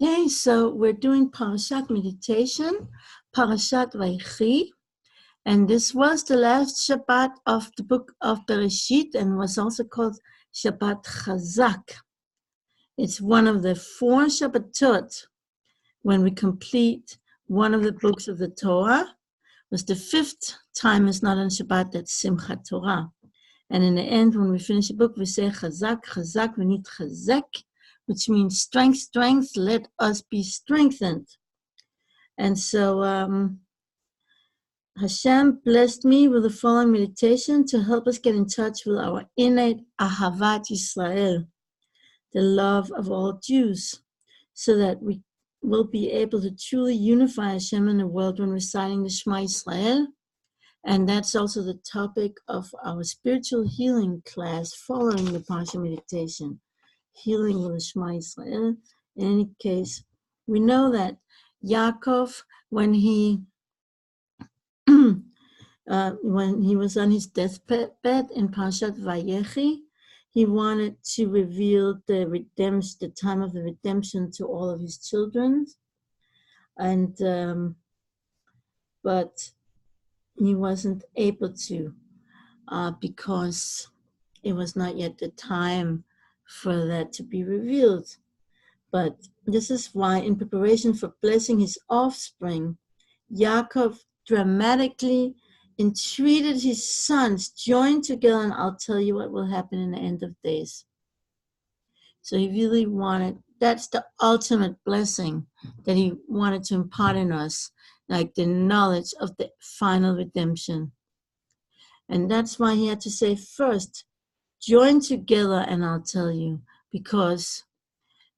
Okay, so we're doing Parasha Meditation, Parashat Vayechi, and this was the last Shabbat of the book of Bereishit and was also called Shabbat Chazak. It's one of the 4 Shabbatot when we complete one of the books of the Torah. It was the 5th time it's not on Shabbat, that's Simchat Torah. And in the end, when we finish the book, we say Chazak, Chazak, we need Chazak, which means strength, strength, let us be strengthened. And so Hashem blessed me with the following meditation to help us get in touch with our innate Ahavat Yisrael, the love of all Jews, so that we will be able to truly unify Hashem in the world when reciting the Shema Yisrael. And that's also the topic of our spiritual healing class following the Parasha Meditation. Healing with the Shema Yisrael. In any case, we know that Yaakov, when he was on his deathbed in Parashat Vayechi, he wanted to reveal the redemption, the time of the redemption, to all of his children, and but he wasn't able to because it was not yet the time for that to be revealed. But this is why, in preparation for blessing his offspring, Yaakov dramatically entreated his sons, join together and I'll tell you what will happen in the end of days. So he really wanted, that's the ultimate blessing that he wanted to impart in us, like the knowledge of the final redemption. And that's why he had to say first, join together and I'll tell you, because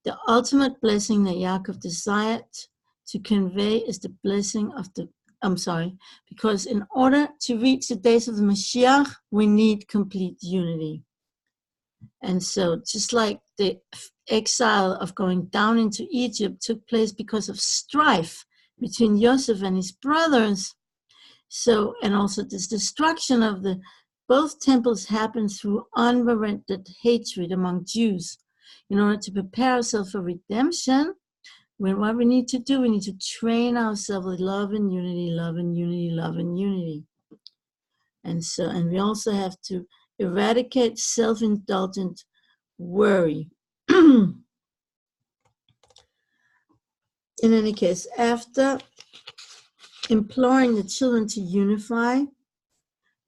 the ultimate blessing that Yaakov desired to convey is the blessing of because in order to reach the days of the Mashiach, we need complete unity. And so just like the exile of going down into Egypt took place because of strife between Joseph and his brothers, so, and also this destruction of both temples happened through unrelenting hatred among Jews. In order to prepare ourselves for redemption, what we need to do, we need to train ourselves with love and unity, love and unity, love and unity. And so, and we also have to eradicate self-indulgent worry. In any case, after imploring the children to unify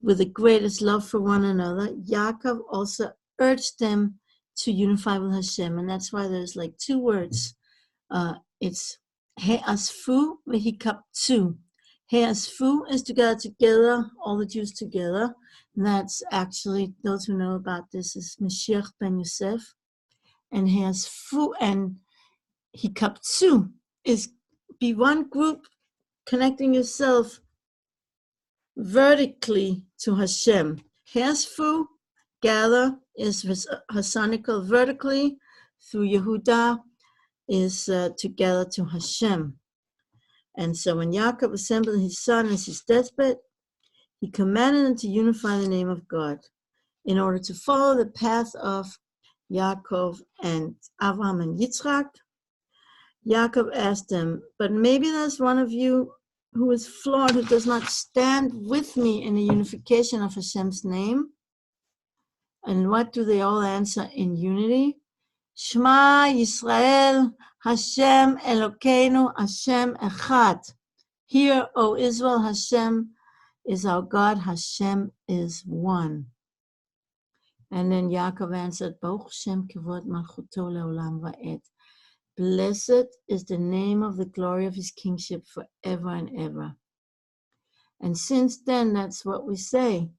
with the greatest love for one another, Yaakov also urged them to unify with Hashem. And that's why there's like 2 words. It's He'asfu v'hikaptzu. He'asfu is together, all the Jews together. And that's actually, those who know about this, is Mashiach ben Yosef. And He'asfu and hikaptzu is be one group, connecting yourself vertically to Hashem. He'asfu, gather, is Hasanical vertically through Yehuda, is together to Hashem. And so when Yaakov assembled his son as his deathbed, he commanded them to unify the name of God in order to follow the path of Yaakov and Avraham and Yitzchak. Yaakov asked them, but maybe there's one of you who is flawed, who does not stand with me in the unification of Hashem's name. And what do they all answer in unity? Shema Yisrael, Hashem Elokeinu, Hashem Echad. Hear, O Israel, Hashem is our God, Hashem is one. And then Yaakov answered, Baruch Shem Kevod Malchuto Leolam Va'ed. Blessed is the name of the glory of his kingship forever and ever. And since then, that's what we say.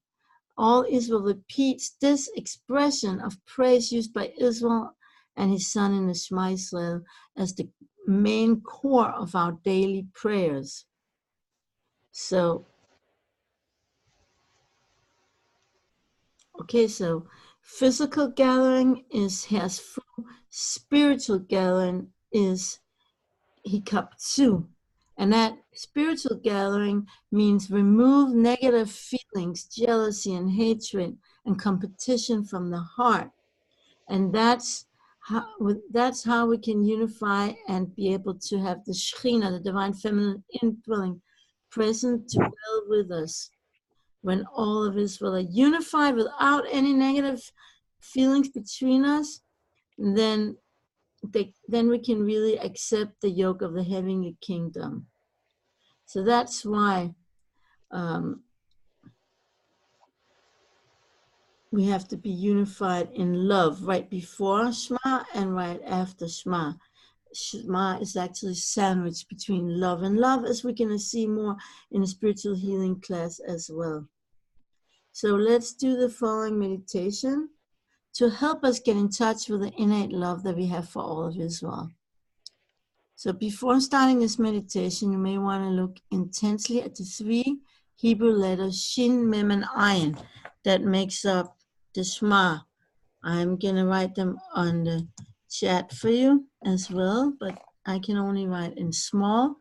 All Israel repeats this expression of praise used by Israel and his son in the Shema Yisrael as the main core of our daily prayers. So, so physical gathering is He'asfu, spiritual gathering is Hikaptzu. And that spiritual gathering means remove negative feelings, jealousy and hatred and competition from the heart. And that's That's how we can unify and be able to have the Shekhinah, the divine feminine indwelling, present to dwell with us. When all of Israel are unified without any negative feelings between us, then we can really accept the yoke of the heavenly kingdom. So that's why we have to be unified in love right before Shema and right after Shema. Shema is actually sandwiched between love and love, as we're going to see more in the spiritual healing class as well. So let's do the following meditation to help us get in touch with the innate love that we have for all of Israel. So before starting this meditation, you may want to look intensely at the 3 Hebrew letters Shin, Mem, and Ayin that makes up the Shema. I'm going to write them on the chat for you as well, but I can only write in small.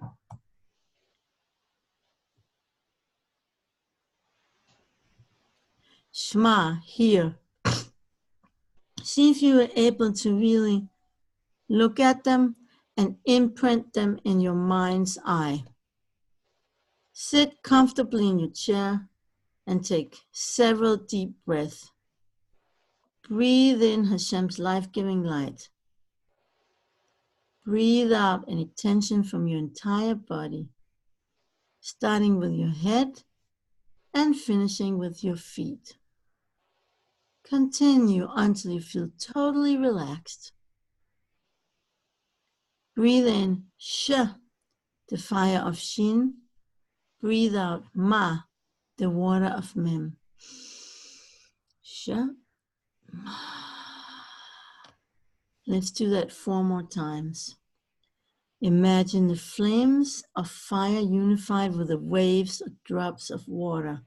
Shema, here. See if you are able to really look at them and imprint them in your mind's eye. Sit comfortably in your chair and take several deep breaths. Breathe in Hashem's life-giving light. Breathe out any tension from your entire body, starting with your head and finishing with your feet. Continue until you feel totally relaxed. Breathe in Sh, the fire of Shin. Breathe out Ma, the water of Mem. Sh, Ma. Let's do that 4 more times. Imagine the flames of fire unified with the waves or drops of water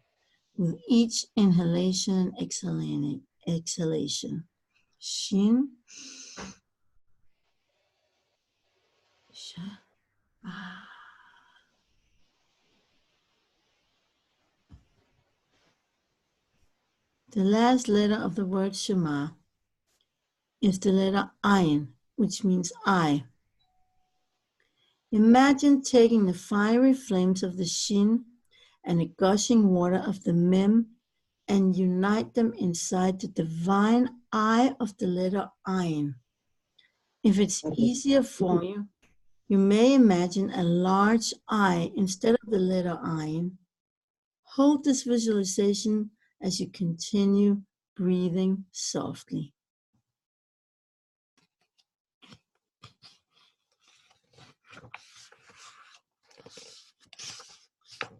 with each inhalation and exhalation. Shin, Sh, Ma. The last letter of the word Shema is the letter Ayin, which means I. Imagine taking the fiery flames of the Shin and the gushing water of the Mem and unite them inside the divine eye of the letter Ayin. If it's easier for you, you may imagine a large eye instead of the letter Ayin. Hold this visualization as you continue breathing softly.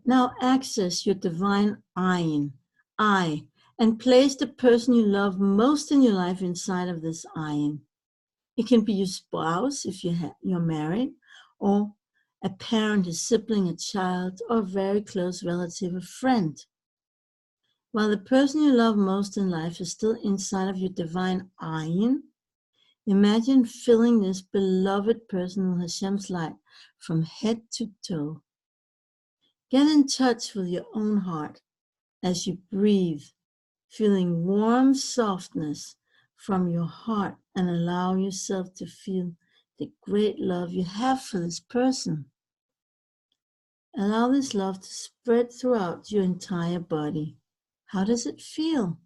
Now access your divine Ayin, I, and place the person you love most in your life inside of this Ayin. It can be your spouse if you're married, or a parent, a sibling, a child, or a very close relative, a friend. While the person you love most in life is still inside of your divine Ayin, imagine filling this beloved person with Hashem's light from head to toe. Get in touch with your own heart as you breathe, feeling warm softness from your heart, and allow yourself to feel the great love you have for this person. Allow this love to spread throughout your entire body. How does it feel?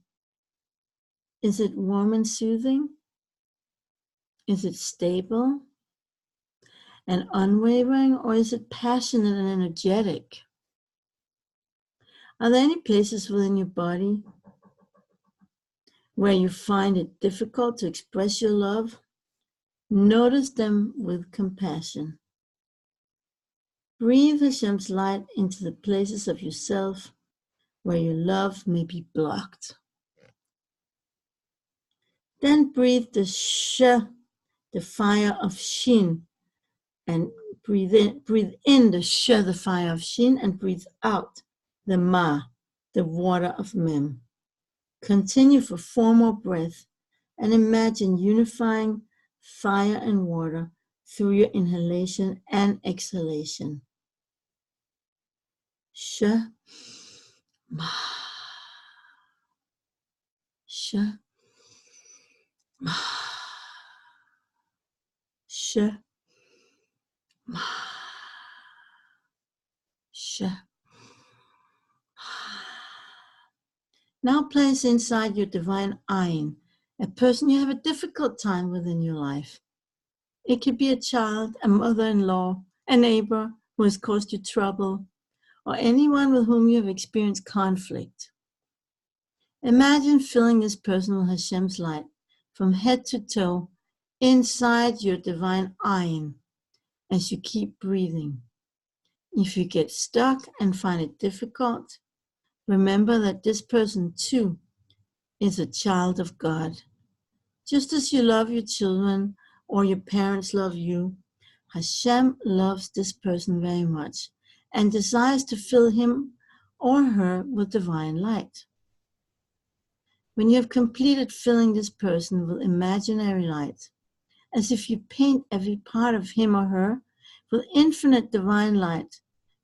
Is it warm and soothing? Is it stable and unwavering, or is it passionate and energetic? Are there any places within your body where you find it difficult to express your love? Notice them with compassion. Breathe Hashem's light into the places of yourself where your love may be blocked. Then breathe the Sh, the fire of Shin, and breathe in the Sh, the fire of Shin, and breathe out the Ma, the water of Mem. Continue for 4 more breaths and imagine unifying fire and water through your inhalation and exhalation. Sh, Ma, Sh, Ma. Sh. Sh. Now place inside your divine Ayin a person you have a difficult time with in your life. It could be a child, a mother-in-law, a neighbor who has caused you trouble, or anyone with whom you have experienced conflict. Imagine filling this person with Hashem's light from head to toe inside your divine Ayin as you keep breathing. If you get stuck and find it difficult, remember that this person too is a child of God. Just as you love your children or your parents love you, Hashem loves this person very much and desires to fill him or her with divine light. When you have completed filling this person with imaginary light, as if you paint every part of him or her with infinite divine light,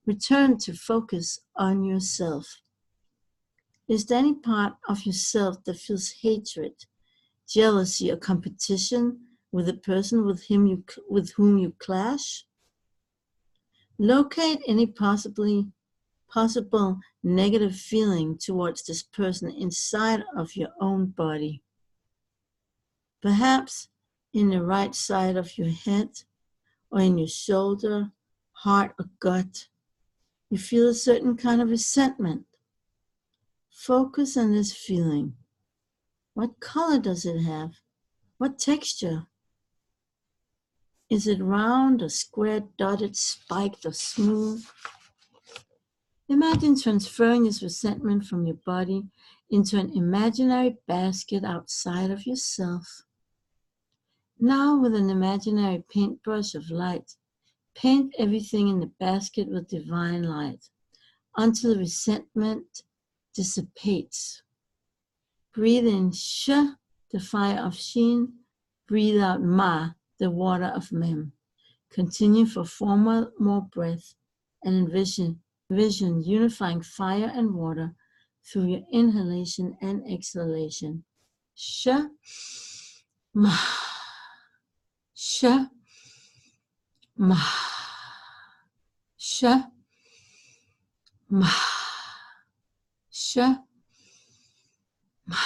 return to focus on yourself. Is there any part of yourself that feels hatred, jealousy, or competition with the person with whom you clash? Locate any possible negative feeling towards this person inside of your own body. Perhaps in the right side of your head, or in your shoulder, heart, or gut, you feel a certain kind of resentment. Focus on this feeling. What color does it have? What texture? Is it round or square, dotted, spiked, or smooth? Imagine transferring this resentment from your body into an imaginary basket outside of yourself. Now, with an imaginary paintbrush of light, paint everything in the basket with divine light until the resentment dissipates. Breathe in Sh, the fire of Shin. Breathe out Ma, the water of Mem. Continue for 4 more breaths and envision unifying fire and water through your inhalation and exhalation. Sh, Ma, Sh, Ma, Sh, Ma, Sh, Ma.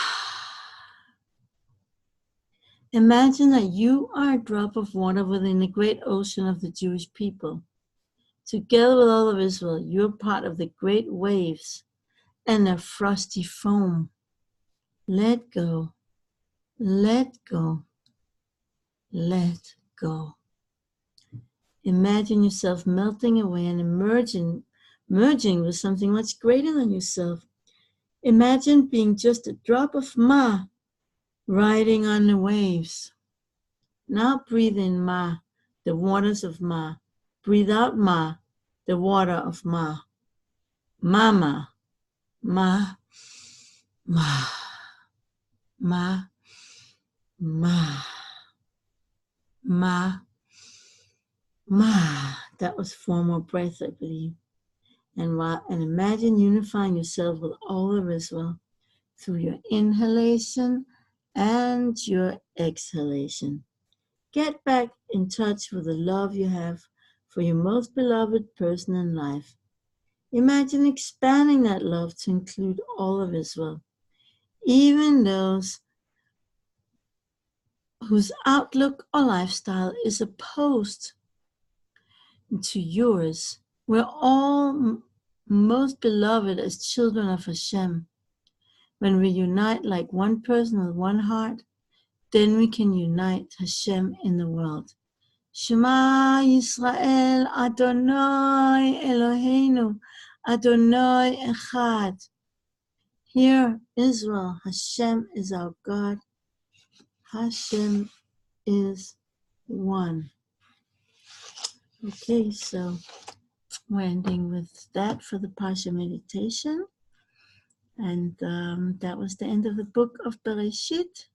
Imagine that you are a drop of water within the great ocean of the Jewish people. Together with all of Israel, you're part of the great waves and their frosty foam. Let go, let go, let go. Imagine yourself melting away and merging with something much greater than yourself. Imagine being just a drop of Ma riding on the waves. Now breathe in Ma, the waters of Ma. Breathe out Ma, the water of Ma. Mama, Ma, Ma, Ma, Ma, Ma, Ma. That was 4 more breaths, I believe. And imagine unifying yourself with all of Israel through your inhalation and your exhalation. Get back in touch with the love you have for your most beloved person in life. Imagine expanding that love to include all of Israel, even those whose outlook or lifestyle is opposed to yours. We're all most beloved as children of Hashem. When we unite like one person with one heart, then we can unite Hashem in the world. Shema Yisrael, Adonai Eloheinu, Adonai Echad. Hear Israel, Hashem is our God. Hashem is one. Okay, so we're ending with that for the Parasha meditation. And that was the end of the book of Bereishit.